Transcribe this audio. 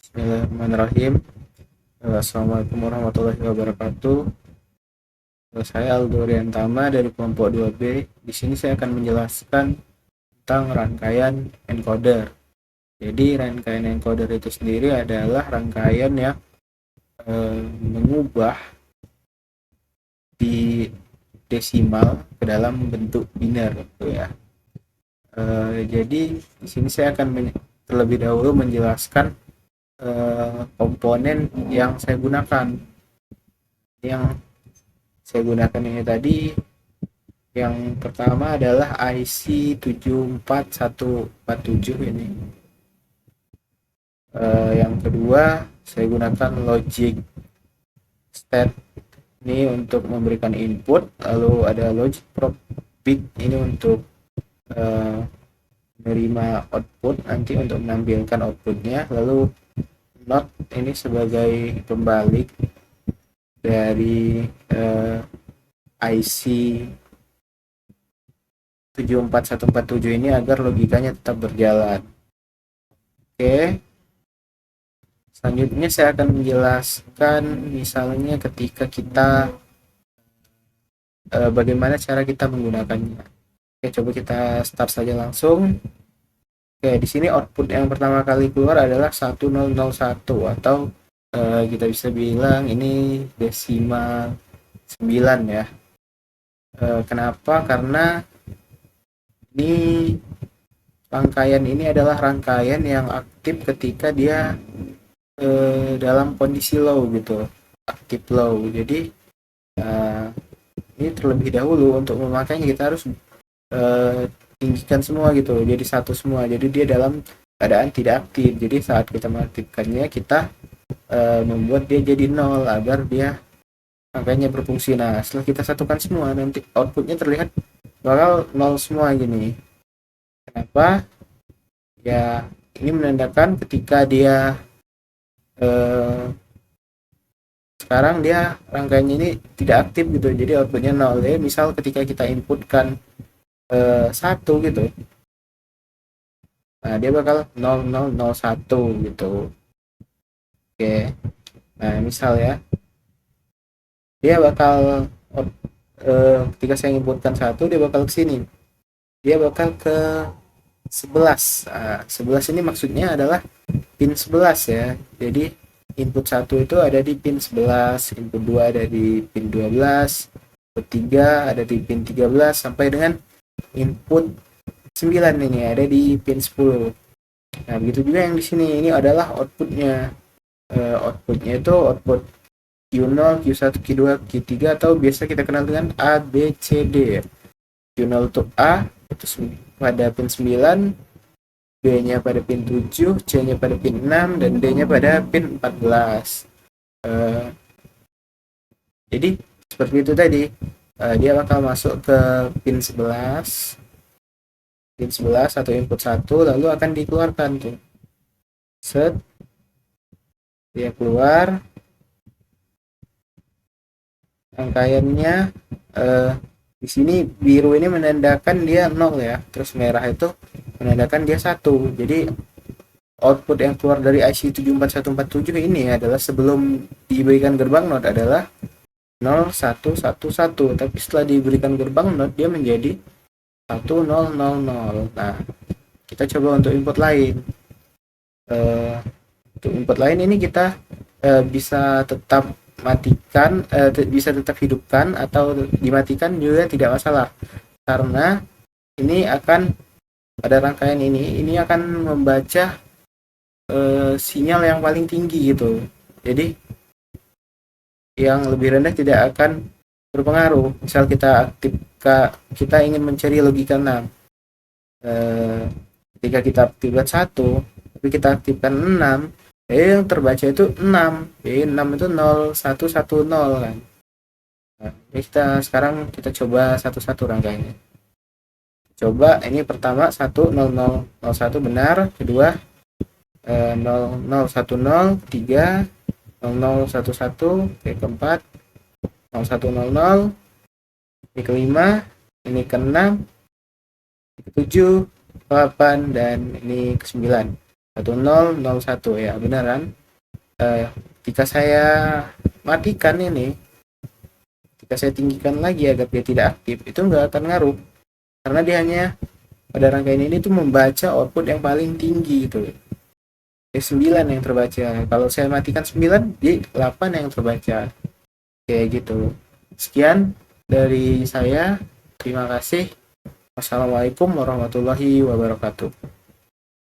Bismillahirrahmanirrahim. Assalamualaikum warahmatullahi wabarakatuh. Saya Aldo Riantama dari kelompok 2B. Di sini saya akan menjelaskan tentang rangkaian encoder. Jadi rangkaian encoder itu sendiri adalah rangkaian yang mengubah di desimal ke dalam bentuk biner, gitu ya. Jadi di sini saya akan terlebih dahulu menjelaskan komponen yang saya gunakan. Yang saya gunakan ini tadi, yang pertama adalah IC 74147 ini. Yang kedua saya gunakan logic state ini untuk memberikan input, lalu ada logic probe bit ini untuk menerima output, nanti untuk menampilkan outputnya, lalu not ini sebagai pembalik dari IC 74147 ini agar logikanya tetap berjalan. Oke. Selanjutnya saya akan menjelaskan misalnya ketika kita bagaimana cara kita menggunakannya. Oke, coba kita start saja langsung. Oke, di sini output yang pertama kali keluar adalah 1001 atau kita bisa bilang ini desimal 9 ya. Kenapa? Karena ini rangkaian ini adalah rangkaian yang aktif ketika dia dalam kondisi low gitu, aktif low. Jadi ini terlebih dahulu untuk memakainya kita harus tinggikan semua gitu, jadi satu semua, jadi dia dalam keadaan tidak aktif. Jadi saat kita mengaktifkannya kita membuat dia jadi nol agar dia makanya berfungsi. Nah, setelah kita satukan semua nanti outputnya terlihat bakal nol semua gini. Kenapa? Ya, ini menandakan ketika dia sekarang dia rangkaiannya ini tidak aktif gitu, jadi outputnya nol ya. Misal ketika kita inputkan 1 gitu, nah dia bakal 0001 gitu. Oke, nah misal ya dia bakal ketika saya inputkan 1 dia bakal ke sini, dia bakal ke 11. Nah, 11 ini maksudnya adalah pin 11 ya. Jadi input 1 itu ada di pin 11, input 2 ada di pin 12, input 3 ada di pin 13 sampai dengan input 9 ini ada di pin 10. Nah, begitu juga yang di sini, ini adalah outputnya. Outputnya itu output Q0, Q1, Q2, Q3 atau biasa kita kenal dengan A, B, C, D. Q0 untuk A itu pada pin 9, B-nya pada pin 7, C-nya pada pin 6, dan D-nya pada pin 14. Jadi seperti itu tadi, dia bakal masuk ke pin 11 atau input 1, lalu akan dikeluarkan tuh. Set, dia keluar, rangkaiannya di sini biru ini menandakan dia 0 ya, terus merah itu menandakan dia 1. Jadi output yang keluar dari IC 74147 ini adalah sebelum diberikan gerbang not adalah 0111, tapi setelah diberikan gerbang not dia menjadi 1000. Nah, kita coba untuk input lain. Untuk input lain ini kita bisa tetap matikan, bisa tetap hidupkan atau dimatikan juga tidak masalah, karena ini akan pada rangkaian ini akan membaca sinyal yang paling tinggi gitu. Jadi yang lebih rendah tidak akan berpengaruh. Misal kita ingin mencari logika 6, ketika kita aktifkan 1 tapi kita aktifkan 6, yang terbaca itu 6. 6 itu 0110 kan. Nah, sekarang kita coba satu-satu rangkaiannya. Coba ini pertama 1001 benar, kedua 0010, ketiga 0011, keempat 0100, ini kelima, ini keenam, ini ke-7, 8, dan ini ke-9. 1001 ya, beneran. Jika saya matikan ini, jika saya tinggikan lagi agar dia tidak aktif, itu nggak akan ngaruh, karena dia hanya pada rangkaian ini tuh membaca output yang paling tinggi gitu. 9 yang terbaca. Kalau saya matikan 9, di 8 yang terbaca. Kayak gitu. Sekian dari saya. Terima kasih. Wassalamualaikum warahmatullahi wabarakatuh.